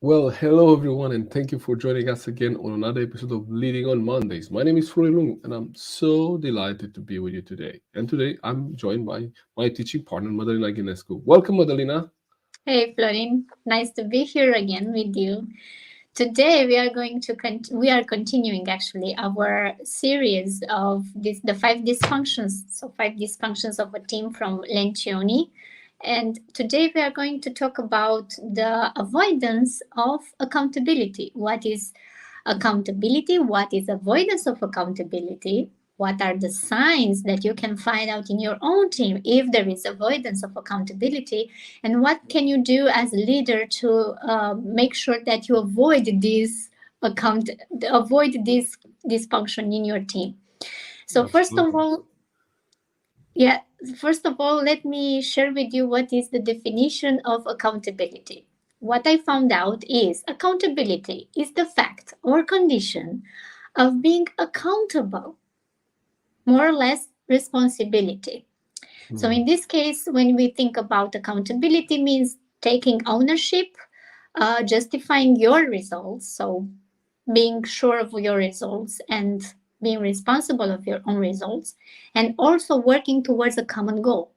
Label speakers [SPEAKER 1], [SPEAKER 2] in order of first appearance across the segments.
[SPEAKER 1] Well, hello everyone, and thank you for joining us again on another episode of Leading on Mondays. My name is Flori Lung, and I'm so delighted to be with you today. And today I'm joined by my teaching partner, Madalina Ginescu. Welcome, Madalina.
[SPEAKER 2] Hey, Florin. Nice to be here again with you. Today we are going to we are continuing actually our series of the five dysfunctions. So five dysfunctions of a team from Lencioni. And today we are going to talk about the avoidance of accountability. What is accountability? What is avoidance of accountability? What are the signs that you can find out in your own team if there is avoidance of accountability? And what can you do as a leader to make sure that you avoid this dysfunction in your team? So
[SPEAKER 1] Absolutely.
[SPEAKER 2] yeah, first of all, let me share with you what is the definition of accountability. What I found out is accountability is the fact or condition of being accountable, more or less responsibility. So
[SPEAKER 1] Hmm.
[SPEAKER 2] in this case, when we think about accountability means taking ownership, justifying your results, so being sure of your results and being responsible of your own results, and also working towards a common goal.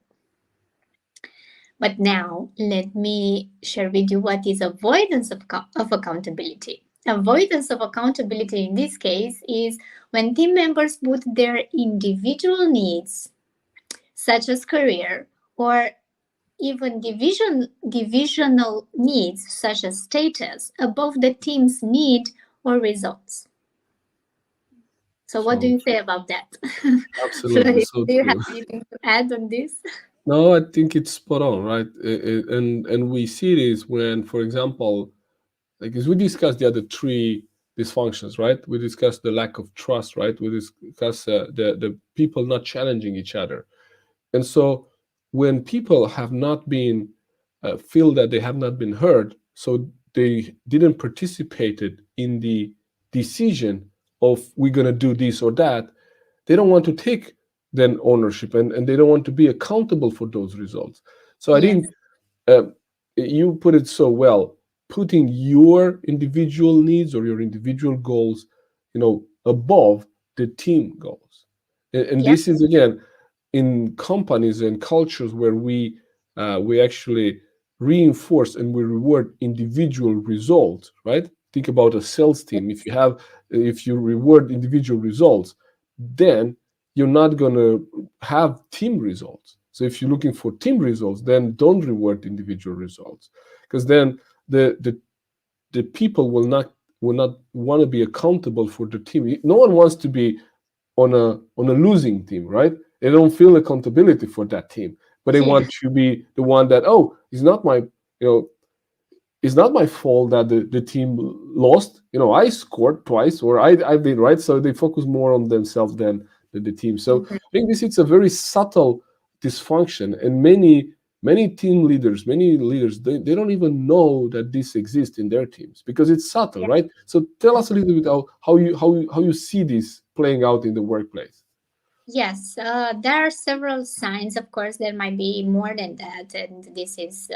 [SPEAKER 2] But now let me share with you what is avoidance of accountability. Avoidance of accountability in this case is when team members put their individual needs, such as career, or even divisional needs, such as status, above the team's need or results. So, what do
[SPEAKER 1] So
[SPEAKER 2] you
[SPEAKER 1] true.
[SPEAKER 2] say about that?
[SPEAKER 1] Absolutely,
[SPEAKER 2] Flori,
[SPEAKER 1] so
[SPEAKER 2] do you have
[SPEAKER 1] true.
[SPEAKER 2] anything to add on this?
[SPEAKER 1] No, I think it's spot on, right? And we see this when, for example, like as we discussed the other three dysfunctions, right? We discussed the lack of trust, right? We discussed the people not challenging each other. And so when people have not been feel that they have not been heard, so they didn't participated in the decision of we're gonna do this or that, they don't want to take then ownership and they don't want to be accountable for those results. So I think
[SPEAKER 2] Yes,
[SPEAKER 1] uh, you put it so well, putting your individual needs or your individual goals, above the team goals. And
[SPEAKER 2] yep,
[SPEAKER 1] this is again in companies and cultures where we actually reinforce and we reward individual results, right? Think about a sales team. If you reward individual results, then you're not going to have team results. So if you're looking for team results, then don't reward individual results, because then the the people will not want to be accountable for the team. No one wants to be on a losing team, right? They don't feel accountability for that team, but they
[SPEAKER 2] yeah,
[SPEAKER 1] want to be the one that, oh, it's not my fault that the team lost. I scored twice, or I did right. So they focus more on themselves than the team. So
[SPEAKER 2] mhm,
[SPEAKER 1] I think this is a very subtle dysfunction, and many team leaders, many leaders, they don't even know that this exists in their teams because it's subtle,
[SPEAKER 2] yeah.
[SPEAKER 1] right? So tell us a little bit how you see this playing out in the workplace.
[SPEAKER 2] Yes, there are several signs. Of course, there might be more than that, and this is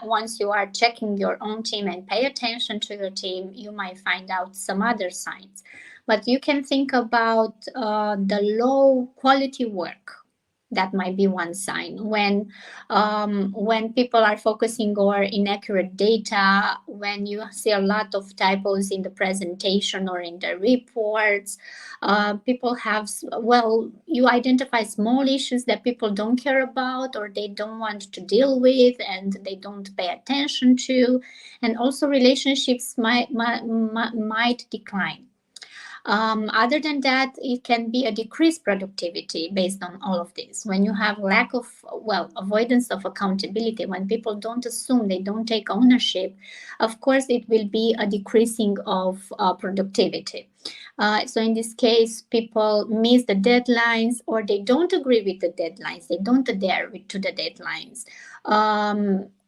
[SPEAKER 2] once you are checking your own team and pay attention to your team, you might find out some other signs. But you can think about the low quality work. That might be one sign when people are focusing on inaccurate data, when you see a lot of typos in the presentation or in the reports. People have, well, you identify small issues that people don't care about or they don't want to deal with and they don't pay attention to, and also relationships might decline. Other than that, it can be a decreased productivity based on all of this. When you have lack of, well, avoidance of accountability, when people don't assume, they don't take ownership, of course, it will be a decreasing of productivity. So in this case, people miss the deadlines or they don't agree with the deadlines. They don't adhere to the deadlines.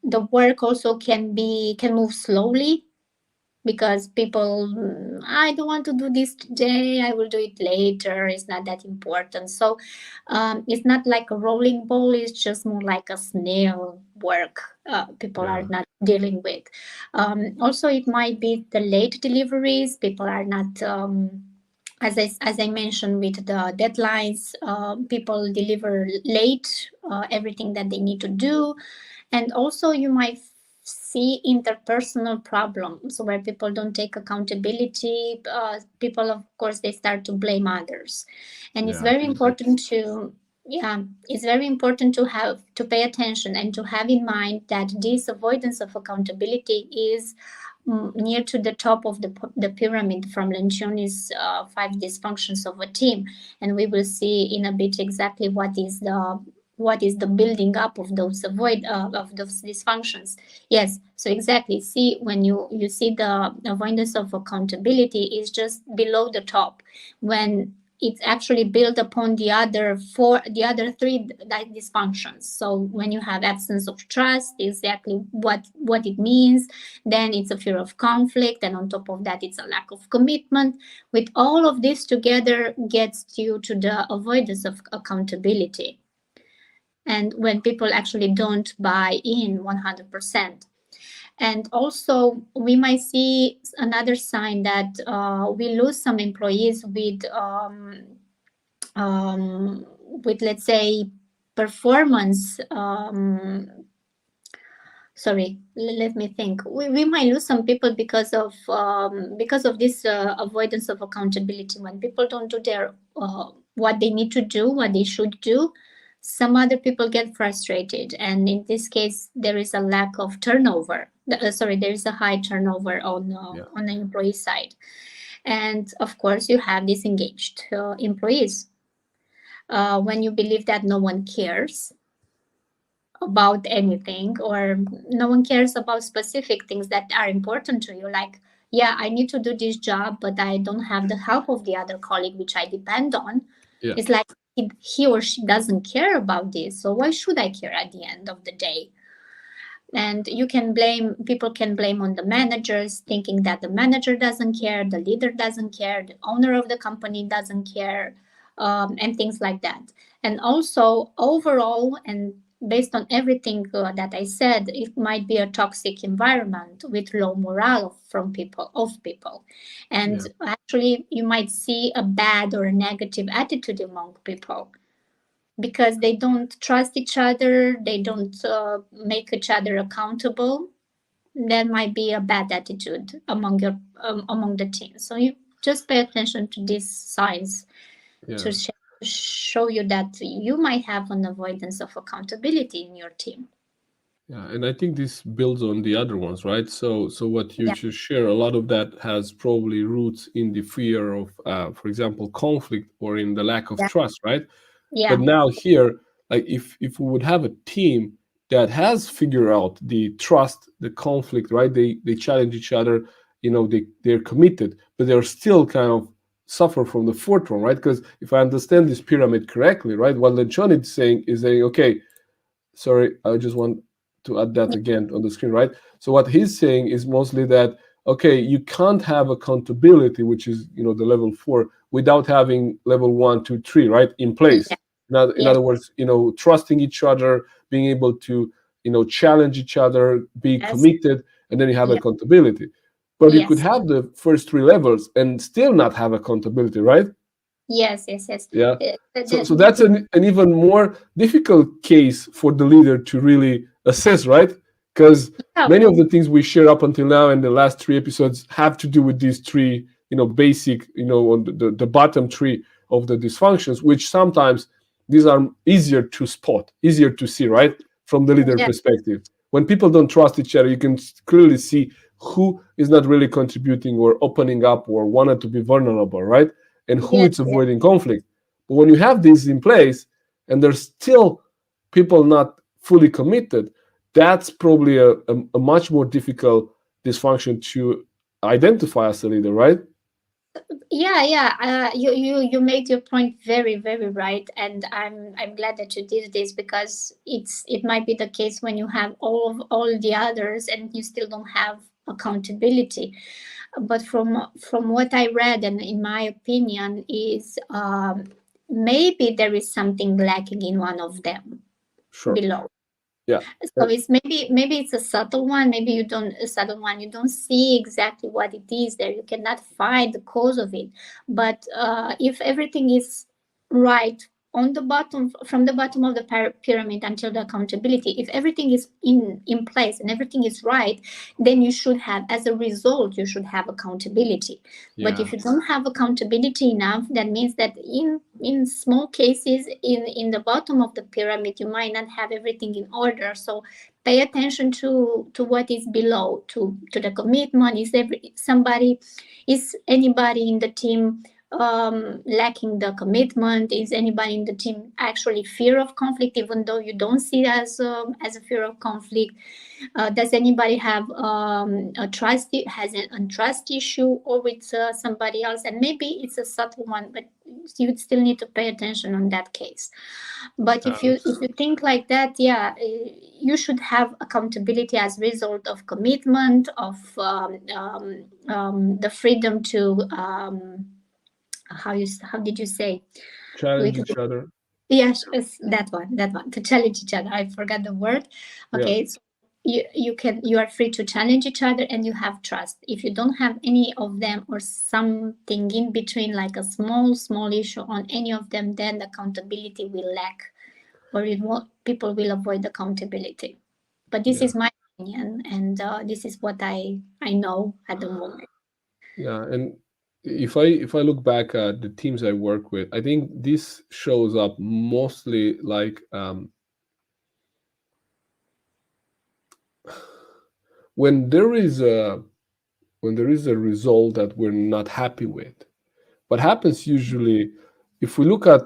[SPEAKER 2] The work also can move slowly because people, I don't want to do this today, I will do it later, it's not that important. So it's not like a rolling ball, it's just more like a snail work people are
[SPEAKER 1] Yeah.
[SPEAKER 2] not dealing with. Also, it might be the late deliveries. People are not, as I mentioned, with the deadlines, people deliver late everything that they need to do. And also, you might see interpersonal problems where people don't take accountability. People, of course, they start to blame others, and it's
[SPEAKER 1] Yeah.
[SPEAKER 2] very
[SPEAKER 1] Exactly.
[SPEAKER 2] important to, yeah, it's very important to have to pay attention and to have in mind that this avoidance of accountability is near to the top of the pyramid from Lencioni's five dysfunctions of a team, and we will see in a bit exactly what is the building up of those of those dysfunctions. Yes, so exactly, see, when you see the avoidance of accountability is just below the top, when it's actually built upon the other three dysfunctions. So when you have absence of trust, exactly what it means, then it's a fear of conflict, and on top of that it's a lack of commitment. With all of this together gets you to the avoidance of accountability, and when people actually don't buy in 100%. And also, we might see another sign that we lose some employees with, let's say, performance. Sorry, let me think. We might lose some people because of this avoidance of accountability. When people don't do their what they need to do, what they should do, some other people get frustrated, and in this case there is a lack of turnover. Sorry, there is a high turnover
[SPEAKER 1] Yeah.
[SPEAKER 2] on the employee side. And of course you have disengaged employees. When you believe that no one cares about anything, or no one cares about specific things that are important to you, like, yeah, I need to do this job, but I don't have the help of the other colleague which I depend on.
[SPEAKER 1] Yeah.
[SPEAKER 2] It's like he or she doesn't care about this, so why should I care at the end of the day? And people can blame on the managers, thinking that the manager doesn't care, the leader doesn't care, the owner of the company doesn't care, and things like that. And also, overall, and based on everything that I said, it might be a toxic environment with low morale of people. And
[SPEAKER 1] Yeah.
[SPEAKER 2] actually, you might see a bad or a negative attitude among people because they don't trust each other, they don't make each other accountable. There might be a bad attitude among the team. So you just pay attention to these signs to
[SPEAKER 1] Yeah.
[SPEAKER 2] show you that you might have an avoidance of accountability in your team.
[SPEAKER 1] Yeah, and I think this builds on the other ones, right? So what you
[SPEAKER 2] Yeah,
[SPEAKER 1] just share, a lot of that has probably roots in the fear of, for example, conflict or in the lack of
[SPEAKER 2] yeah,
[SPEAKER 1] trust, right? But
[SPEAKER 2] yeah.
[SPEAKER 1] now here, like if we would have a team that has figured out the trust, the conflict, right? They challenge each other, they're committed, but they're still kind of suffer from the fourth one, right? Because if I understand this pyramid correctly, right, what Lencioni is saying, okay, sorry, I just want to add that again on the screen, right? So what he's saying is mostly that, okay, you can't have accountability, which is the level 4, without having level 1, 2, 3, right, in place.
[SPEAKER 2] Yeah,
[SPEAKER 1] In
[SPEAKER 2] yes,
[SPEAKER 1] other words, trusting each other, being able to challenge each other, be
[SPEAKER 2] yes,
[SPEAKER 1] committed, and then you have
[SPEAKER 2] yes,
[SPEAKER 1] accountability. But you could
[SPEAKER 2] yes,
[SPEAKER 1] have the first 3 levels and still not have accountability, right?
[SPEAKER 2] yes, yes, yes.
[SPEAKER 1] Yeah.
[SPEAKER 2] Uh,
[SPEAKER 1] So that's an even more difficult case for the leader to really assess, right? Because
[SPEAKER 2] yeah,
[SPEAKER 1] many of the things we share up until now in the last 3 episodes have to do with these three, basic, on the bottom three of the dysfunctions, which sometimes these are easier to spot, easier to see, right? From the leader
[SPEAKER 2] yeah,
[SPEAKER 1] perspective. When people don't trust each other, you can clearly see who is not really contributing or opening up or wanted to be vulnerable, right? And who
[SPEAKER 2] yes,
[SPEAKER 1] is
[SPEAKER 2] yes.
[SPEAKER 1] avoiding conflict. But when you have this in place and there's still people not fully committed, that's probably a much more difficult dysfunction to identify as a leader, right?
[SPEAKER 2] Yeah, yeah. You made your point very, very right, and I'm glad that you did this, because it might be the case when you have all the others and you still don't have accountability. But from what I read, and in my opinion, is maybe there is something lacking in one of them
[SPEAKER 1] Sure.
[SPEAKER 2] below.
[SPEAKER 1] Yeah.
[SPEAKER 2] So it's maybe it's a subtle one. Maybe you don't a subtle one. You don't see exactly what it is there. You cannot find the cause of it. But if everything is right on the bottom, from the bottom of the pyramid until the accountability, if everything is in place and everything is right, then you should have, as a result, you should have accountability. But if
[SPEAKER 1] Yeah.
[SPEAKER 2] you don't have accountability enough, that means that in small cases in the bottom of the pyramid, you might not have everything in order. So pay attention to what is below, to the commitment. Is anybody in the team lacking the commitment? Is anybody in the team actually fear of conflict, even though you don't see it as a fear of conflict? Does anybody have has an trust issue or with somebody else? And maybe it's a subtle one, but you still need to pay attention on that case. But if you think like that, yeah, you should have accountability as a result of commitment, of the freedom to how did you say?
[SPEAKER 1] Challenge
[SPEAKER 2] With
[SPEAKER 1] each other.
[SPEAKER 2] Yes, it's that one to challenge each other. I forgot the word.
[SPEAKER 1] Yeah.
[SPEAKER 2] Okay, so you are free to challenge each other, and you have trust. If you don't have any of them or something in between, like a small issue on any of them, then accountability will lack, or people will avoid accountability. But this
[SPEAKER 1] Yeah.
[SPEAKER 2] is my opinion, and this is what I know at the moment.
[SPEAKER 1] Yeah. And if I look back at the teams I work with, I think this shows up mostly like when there is a when there is a result that we're not happy with. What happens usually, if we look at,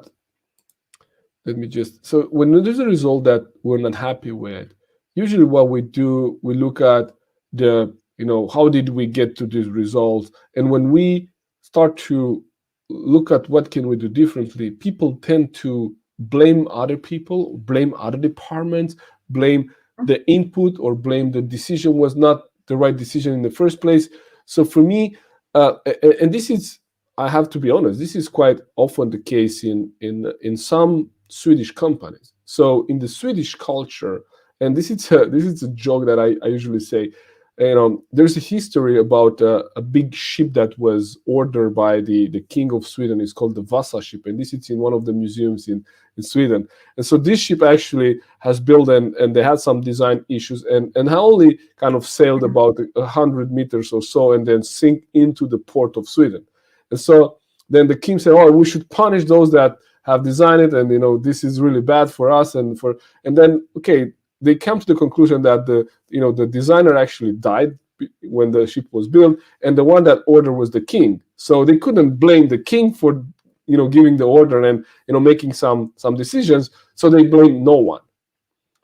[SPEAKER 1] let me just, so when there's a result that we're not happy with, usually what we do, we look at how did we get to this result? And when we start to look at what can we do differently, people tend to blame other people, blame other departments, blame the input, or blame the decision was not the right decision in the first place. So for me, and this is, I have to be honest, this is quite often the case in some Swedish companies. So in the Swedish culture, and this is a joke that I usually say, there's a history about a big ship that was ordered by the king of Sweden. It's called the Vasa ship, and this is in one of the museums in Sweden. And so this ship actually has built, and they had some design issues, and only kind of sailed about 100 meters or so, and then sink into the port of Sweden. And so then the king said, "Oh, we should punish those that have designed it, and this is really bad for us." And then okay, they come to the conclusion that the designer actually died when the ship was built, and the one that ordered was the king. So they couldn't blame the king for giving the order and making some decisions. So they blame no one.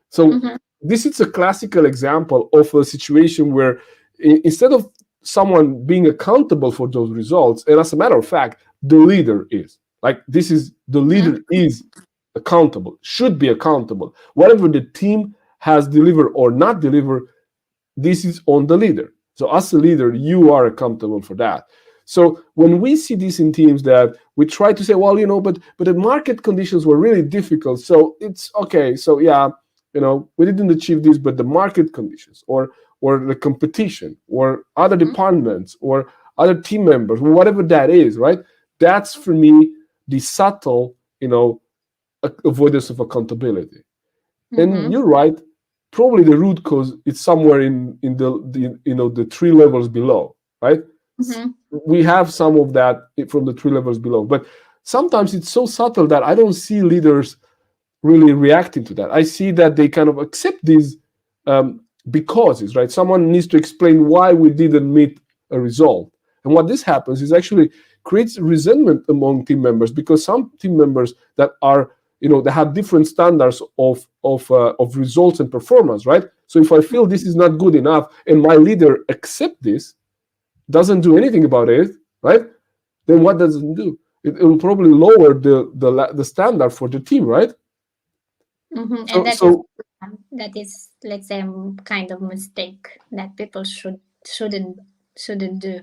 [SPEAKER 1] So
[SPEAKER 2] Mm-hmm.
[SPEAKER 1] this is a classical example of a situation where instead of someone being accountable for those results, and as a matter of fact, the leader is like this is the leader is accountable, should be accountable. Whatever the team has delivered or not delivered, this is on the leader. So as a leader, you are accountable for that. So when we see this in teams that we try to say, well, but the market conditions were really difficult, so it's okay. So yeah, we didn't achieve this, but the market conditions, or the competition, or other departments, or other team members, whatever that is, right? That's for me the subtle, avoidance of accountability. And
[SPEAKER 2] Mm-hmm.
[SPEAKER 1] you're right, probably the root cause is somewhere in the three levels below, right?
[SPEAKER 2] Mm-hmm.
[SPEAKER 1] We have some of that from the three levels below, but sometimes it's so subtle that I don't see leaders really reacting to that. I see that they kind of accept these becauses, right? Someone needs to explain why we didn't meet a result. And what this happens is actually creates resentment among team members, because some team members that are, they have different standards of results and performance, right? So if I feel this is not good enough and my leader accept this, doesn't do anything about it, right? Then what does it do? It will probably lower the standard for the team, right?
[SPEAKER 2] Mm-hmm. And
[SPEAKER 1] So
[SPEAKER 2] that is
[SPEAKER 1] so
[SPEAKER 2] that is, let's say, kind of mistake that people shouldn't do.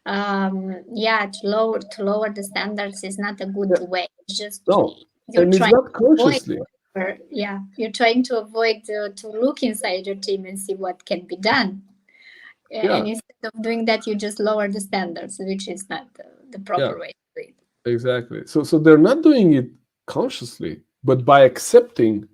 [SPEAKER 2] Yeah, to lower the standards is not a good
[SPEAKER 1] yeah,
[SPEAKER 2] way. It's just
[SPEAKER 1] no,
[SPEAKER 2] you're
[SPEAKER 1] and it's
[SPEAKER 2] trying
[SPEAKER 1] not
[SPEAKER 2] to avoid.
[SPEAKER 1] consciously.
[SPEAKER 2] Or yeah, you're trying to avoid to look inside your team and see what can be done.
[SPEAKER 1] Yeah,
[SPEAKER 2] And instead of doing that, you just lower the standards, which is not the
[SPEAKER 1] yeah,
[SPEAKER 2] proper way to do it.
[SPEAKER 1] exactly. So they're not doing it consciously, but by accepting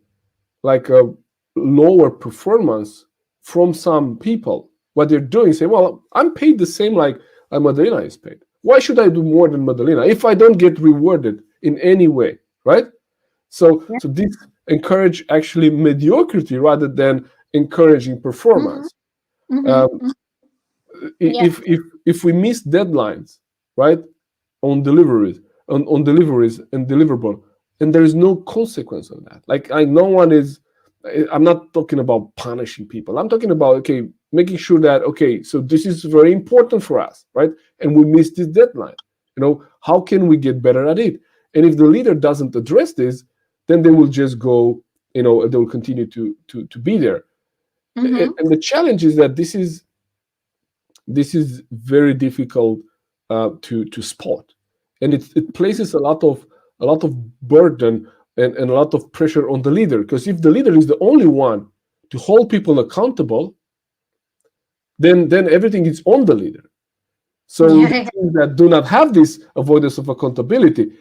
[SPEAKER 1] like a lower performance from some people, what they're doing, say, well, I'm paid the same like Madalina is paid. Why should I do more than Madalina if I don't get rewarded in any way, right?
[SPEAKER 2] Yeah.
[SPEAKER 1] So this encourage actually mediocrity rather than encouraging
[SPEAKER 2] Mm-hmm.
[SPEAKER 1] performance. Um,
[SPEAKER 2] Mm-hmm. Yeah.
[SPEAKER 1] if we miss deadlines, right, on deliveries, on deliveries and deliverable, and there is no consequence of that. Like no one is. I'm not talking about punishing people. I'm talking about okay, making sure that okay, so this is very important for us, right? And we miss this deadline. How can we get better at it? And if the leader doesn't address this, then they will just go. They will continue to be there.
[SPEAKER 2] Mm-hmm.
[SPEAKER 1] And the challenge is that this is very difficult to spot, and it places a lot of burden and a lot of pressure on the leader, because if the leader is the only one to hold people accountable, then everything is on the leader. So the
[SPEAKER 2] Yeah.
[SPEAKER 1] teams that do not have this avoidance of accountability,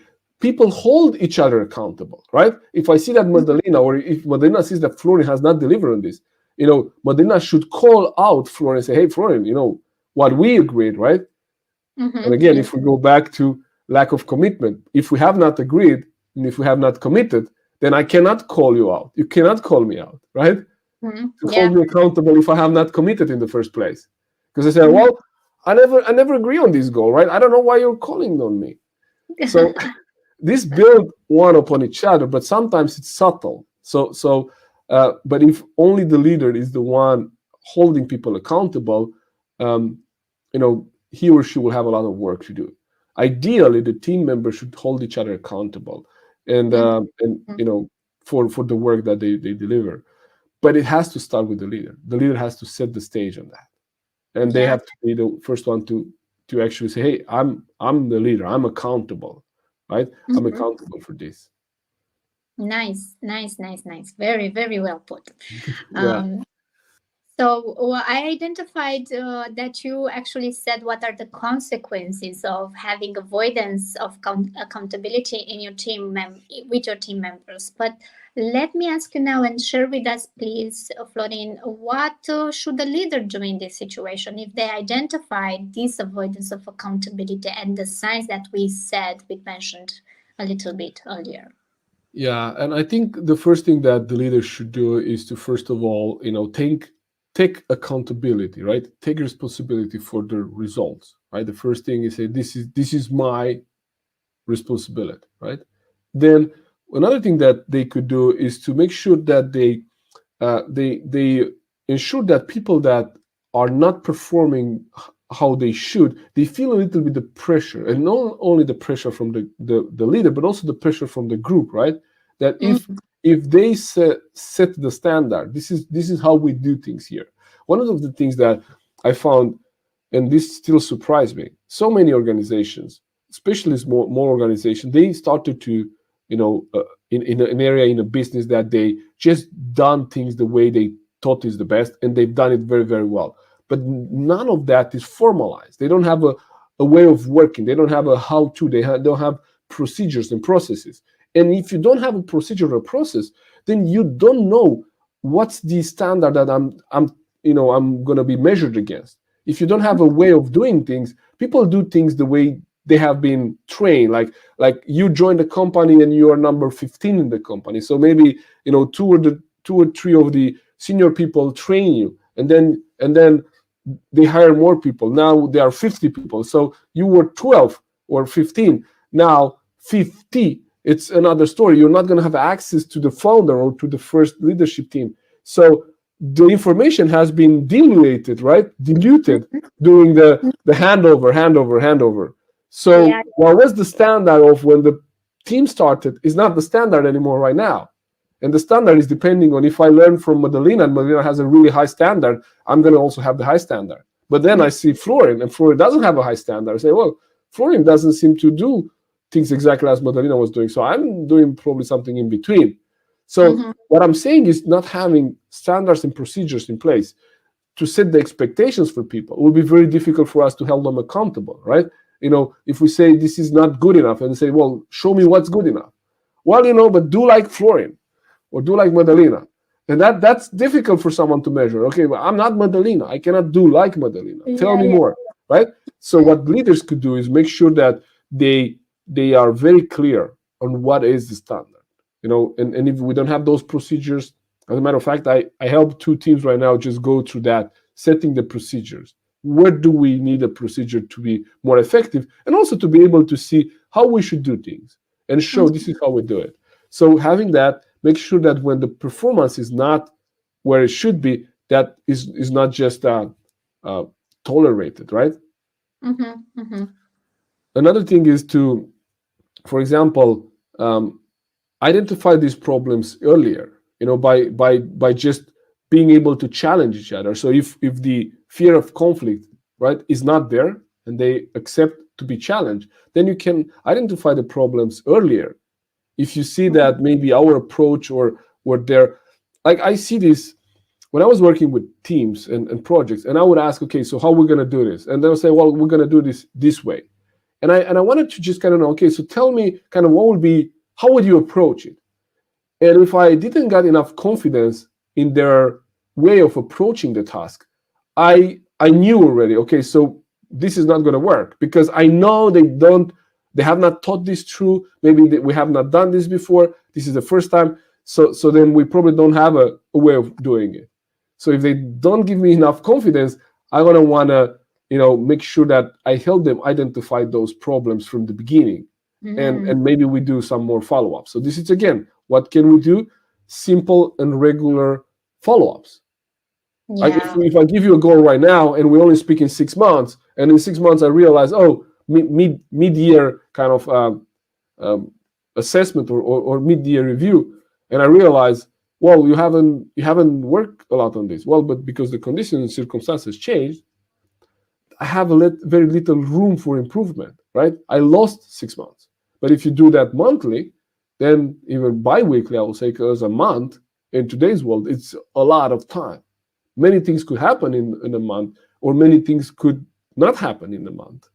[SPEAKER 1] people hold each other accountable, right? If I see that Madalina, or if Madalina sees that Florian has not delivered on this, Madalina should call out Florian and say, hey, Florian, what we agreed, right? And
[SPEAKER 2] Mm-hmm.
[SPEAKER 1] again,
[SPEAKER 2] Yes.
[SPEAKER 1] if we go back to lack of commitment, if we have not agreed and if we have not committed, then I cannot call you out. You cannot call me out, right?
[SPEAKER 2] Mm-hmm.
[SPEAKER 1] To hold
[SPEAKER 2] Yeah.
[SPEAKER 1] me accountable if I have not committed in the first place. Because I say,
[SPEAKER 2] Mm-hmm.
[SPEAKER 1] well, I never agree on this goal, right? I don't know why you're calling on me. So this build one upon each other, but sometimes it's subtle. But if only the leader is the one holding people accountable, um, he or she will have a lot of work to do. Ideally, the team members should hold each other accountable, and
[SPEAKER 2] Mm-hmm.
[SPEAKER 1] for the work that they deliver. But it has to start with the leader. The leader has to set the stage on that, and they
[SPEAKER 2] Yeah.
[SPEAKER 1] have to be the first one to actually say, "Hey, I'm the leader. I'm accountable, right? I'm
[SPEAKER 2] Mm-hmm.
[SPEAKER 1] accountable for this."
[SPEAKER 2] Nice, nice, nice, nice. Very, very well put.
[SPEAKER 1] Yeah,
[SPEAKER 2] Um, So I identified that you actually said what are the consequences of having avoidance of accountability in your with your team members. But let me ask you now and share with us, please, Florin, what should the leader do in this situation if they identify this avoidance of accountability and the signs that we mentioned a little bit earlier?
[SPEAKER 1] yeah, and I think the first thing that the leader should do is to first of all, take accountability, right? Take responsibility for the results, right? The first thing is say, this is my responsibility, right? Then another thing that they could do is to make sure that they ensure that people that are not performing how they should, they feel a little bit the pressure, and not only the pressure from the leader, but also the pressure from the group, right? That if they set the standard, this is how we do things here. One of the things that I found, and this still surprised me, so many organizations, especially more organizations, they started to, in an area in a business that they just done things the way they thought is the best, and they've done it very, very well. But none of that is formalized. They don't have a way of working. They don't have a how to. Don't have procedures and processes. And if you don't have a procedure or process, then you don't know what's the standard that I'm going to be measured against. If you don't have a way of doing things, people do things the way they have been trained. Like you join the company and you are number 15 in the company, so maybe two or three of the senior people train you, and then they hire more people. Now there are 50 people, so you were 12 or 15, now 50. It's another story. You're not going to have access to the founder or to the first leadership team. So the information has been diluted, right? Diluted during the handover. So
[SPEAKER 2] Yeah.
[SPEAKER 1] what was the standard of when the team started is not the standard anymore right now. And the standard is depending on, if I learn from Madalina and Madalina has a really high standard, I'm going to also have the high standard. But then I see Florian and Florian doesn't have a high standard. I say, well, Florian doesn't seem to do things exactly as Madalina was doing. So I'm doing probably something in between. So
[SPEAKER 2] Mm-hmm.
[SPEAKER 1] what I'm saying is not having standards and procedures in place to set the expectations for people. It will be very difficult for us to hold them accountable, right? If we say this is not good enough and say, well, show me what's good enough. Well, but do like Florian or do like Madalina. And that's difficult for someone to measure. Okay, well, I'm not Madalina. I cannot do like Madalina. Tell
[SPEAKER 2] Yeah,
[SPEAKER 1] me
[SPEAKER 2] yeah.
[SPEAKER 1] more, right? So what leaders could do is make sure that they are very clear on what is the standard. And if we don't have those procedures, as a matter of fact, I help two teams right now just go through that, setting the procedures. Where do we need a procedure to be more effective, and also to be able to see how we should do things and show this is how we do it. So having that, make sure that when the performance is not where it should be, that is not just uh, tolerated, right?
[SPEAKER 2] Mm-hmm. Mm-hmm.
[SPEAKER 1] Another thing is to, for example, identify these problems earlier, by just being able to challenge each other. So if the fear of conflict, right, is not there, and they accept to be challenged, then you can identify the problems earlier. If you see that maybe our approach or their, like, I see this when I was working with teams and projects, and I would ask, okay, so how are we going to do this? And they'll say, well, we're going to do this way. And I wanted to just kind of know, okay, so tell me kind of what would be, how would you approach it? And if I didn't get enough confidence in their way of approaching the task, I knew already, okay, so this is not going to work, because I know they have not taught this through. Maybe we have not done this before. This is the first time. So then we probably don't have a way of doing it. So if they don't give me enough confidence, I'm gonna wanna, make sure that I help them identify those problems from the beginning, and
[SPEAKER 2] Mm-hmm.
[SPEAKER 1] and maybe we do some more follow-up. So this is, again, what can we do? Simple and regular follow-ups. Like
[SPEAKER 2] Yeah.
[SPEAKER 1] if I give you a goal right now and we only speak in 6 months, and in 6 months I realize, oh, mid-year kind of um, assessment or mid-year review, and I realize, well, you haven't worked a lot on this. Well, but because the conditions and circumstances changed, I have very little room for improvement, right? I lost 6 months. But if you do that monthly, then even bi-weekly, I will say, because a month in today's world, it's a lot of time. Many things could happen in a month, or many things could not happen in a month.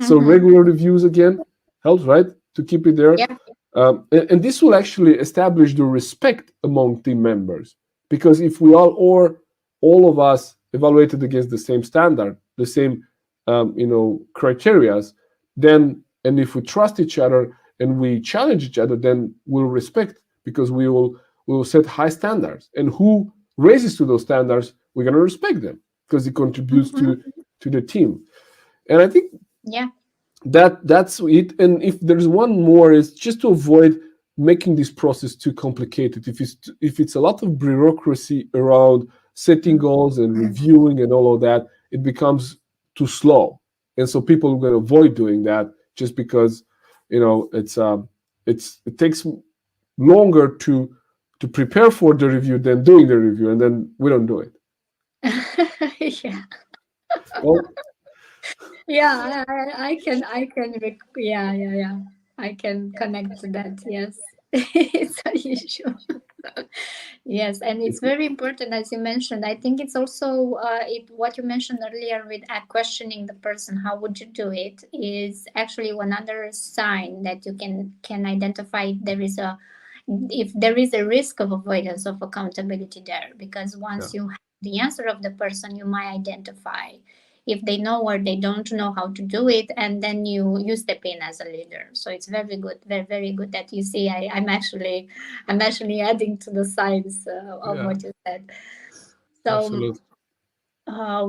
[SPEAKER 1] So
[SPEAKER 2] Mm-hmm.
[SPEAKER 1] regular reviews, again, helps, right, to keep it there.
[SPEAKER 2] Yeah.
[SPEAKER 1] And this will actually establish the respect among team members, because if we all of us evaluated against the same standard, the same criterias, then, and if we trust each other and we challenge each other, then we'll respect, because we will set high standards, and who raises to those standards, we're going to respect them, because it contributes
[SPEAKER 2] Mm-hmm.
[SPEAKER 1] to the team. And I think
[SPEAKER 2] Yeah.
[SPEAKER 1] that's it. And if there's one more, is just to avoid making this process too complicated. If it's a lot of bureaucracy around setting goals and reviewing and all of that, it becomes too slow, and so people are going to avoid doing that, just because it takes longer to prepare for the review than doing the review, and then we don't do it.
[SPEAKER 2] Yeah.
[SPEAKER 1] Well,
[SPEAKER 2] Yeah, yeah, yeah, yeah. I can connect to that. Yes, it's an issue. Yes, and it's very important, as you mentioned. I think it's also what you mentioned earlier with questioning the person. How would you do it? Is actually one other sign that you can identify if there is a risk of avoidance of accountability there, because
[SPEAKER 1] yeah,
[SPEAKER 2] once you have the answer of the person, you might identify if they know or they don't know how to do it, and then you step in as a leader. So it's very good, very, very good that you see. I'm actually adding to the signs of
[SPEAKER 1] yeah,
[SPEAKER 2] what you said. So
[SPEAKER 1] absolutely.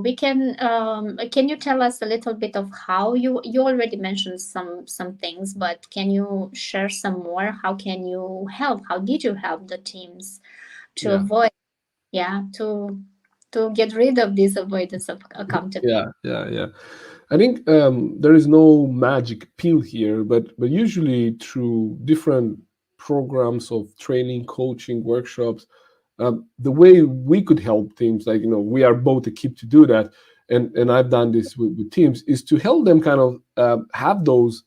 [SPEAKER 2] we can you tell us a little bit of how you already mentioned some things, but can you share some more? How can you help? How did you help the teams to
[SPEAKER 1] Yeah.
[SPEAKER 2] avoid, yeah, to get rid of this avoidance of accountability?
[SPEAKER 1] Yeah. I think there is no magic pill here, but usually through different programs of training, coaching, workshops, the way we could help teams, like, we are both equipped to do that, and I've done this with teams, is to help them kind of have those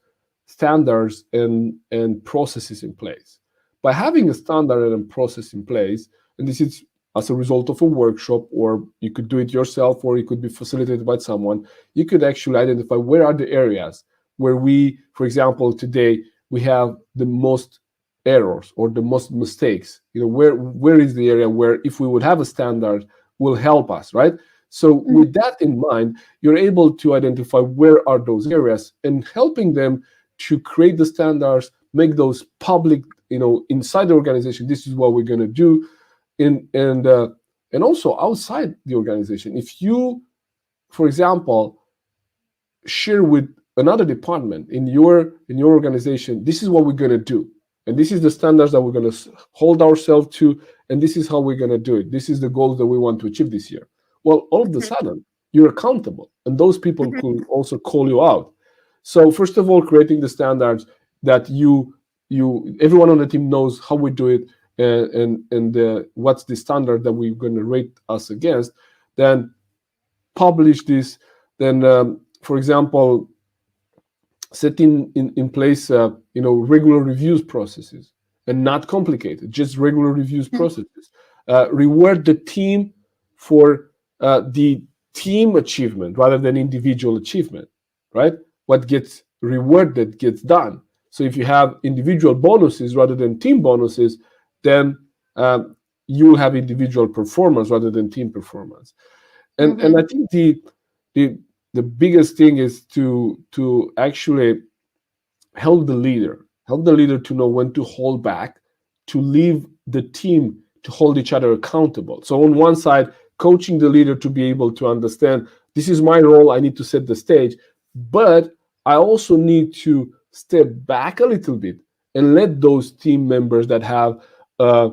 [SPEAKER 1] standards and processes in place. by having a standard and a process in place, and this is as a result of a workshop, or you could do it yourself, or it could be facilitated by someone, you could actually identify where are the areas where we, for example, today we have the most errors or the most mistakes. Where is the area where if we would have a standard will help us, right? So
[SPEAKER 2] Mhm.
[SPEAKER 1] with that in mind, you're able to identify where are those areas and helping them to create the standards, make those public, inside the organization. This is what we're going to do, and also outside the organization. If you, for example, share with another department in your organization, this is what we're going to do, and this is the standards that we're going to hold ourselves to, and this is how we're going to do it, this is the goals that we want to achieve this year. Well, all of a
[SPEAKER 2] Mhm.
[SPEAKER 1] sudden you're accountable, and those people
[SPEAKER 2] Mhm.
[SPEAKER 1] could also call you out. So first of all, creating the standards that you everyone on the team knows how we do it, and what's the standard that we're going to rate us against. Then publish this. Then, for example, set in place regular reviews processes, and not complicated, just regular reviews processes. Reward the team for the team achievement rather than individual achievement, right? What gets rewarded gets done. So if you have individual bonuses rather than team bonuses, then you will have individual performance rather than team performance. And I
[SPEAKER 2] Mhm.
[SPEAKER 1] think the the biggest thing is to actually help the leader to know when to hold back, to leave the team to hold each other accountable. So on one side, coaching the leader to be able to understand, this is my role, I need to set the stage, but I also need to step back a little bit and let those team members that have a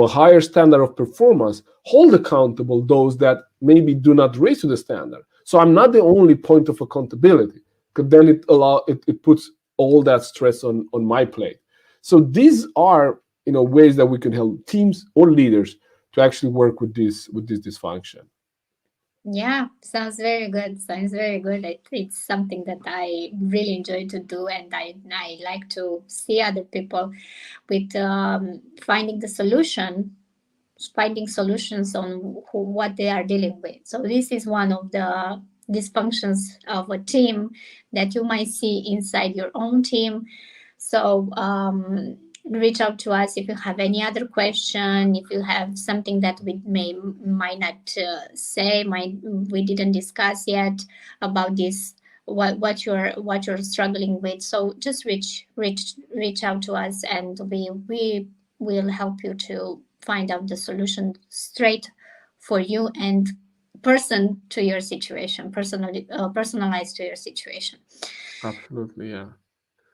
[SPEAKER 1] higher standard of performance hold accountable those that maybe do not raise to the standard. So I'm not the only point of accountability, because then it puts all that stress on my plate. So these are ways that we can help teams or leaders to actually work with this dysfunction.
[SPEAKER 2] Yeah, sounds very good. Sounds very good. It's something that I really enjoy to do, and I like to see other people with finding the solution, finding solutions on what they are dealing with. So this is one of the dysfunctions of a team that you might see inside your own team. So reach out to us if you have any other question, if you have something that we might not say, might we didn't discuss yet about this, what you're struggling with. So just reach out to us, and we will help you to find out the solution straight for you and person to your situation, personally personalized to your situation.
[SPEAKER 1] Absolutely, yeah.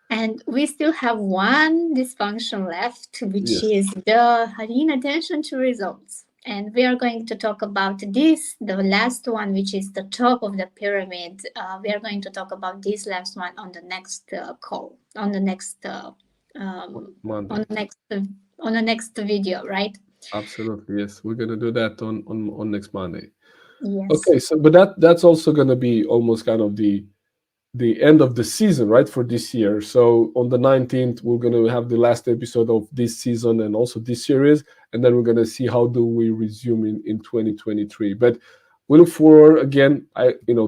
[SPEAKER 2] And we still have one dysfunction left, which
[SPEAKER 1] Yes,
[SPEAKER 2] is the inattention to results. And we are going to talk about this, the last one, which is the top of the pyramid. We are going to talk about this last one on the next call, um, on
[SPEAKER 1] Monday.
[SPEAKER 2] the next, on the next video, right?
[SPEAKER 1] Absolutely, yes. We're gonna do that on next Monday.
[SPEAKER 2] Yes.
[SPEAKER 1] Okay, so but that's also gonna be almost kind of the end of the season, right, for this year. So on the 19th, we're going to have the last episode of this season and also this series, and then we're going to see how do we resume in 2023. But we look forward again.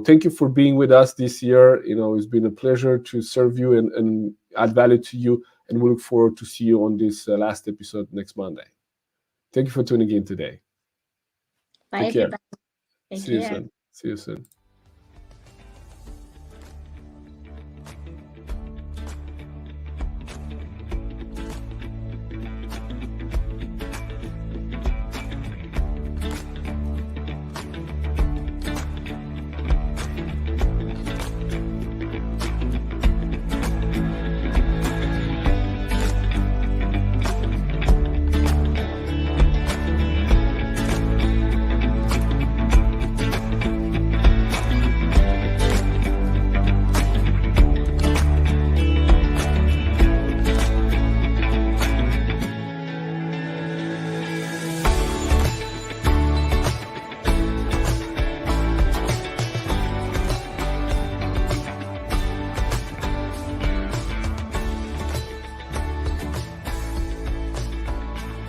[SPEAKER 1] Thank you for being with us this year. It's been a pleasure to serve you and add value to you, and we look forward to see you on this last episode next Monday. Thank you for tuning in today.
[SPEAKER 2] Bye,
[SPEAKER 1] Take care.
[SPEAKER 2] everybody. Take
[SPEAKER 1] See you
[SPEAKER 2] care.
[SPEAKER 1] soon. See you soon.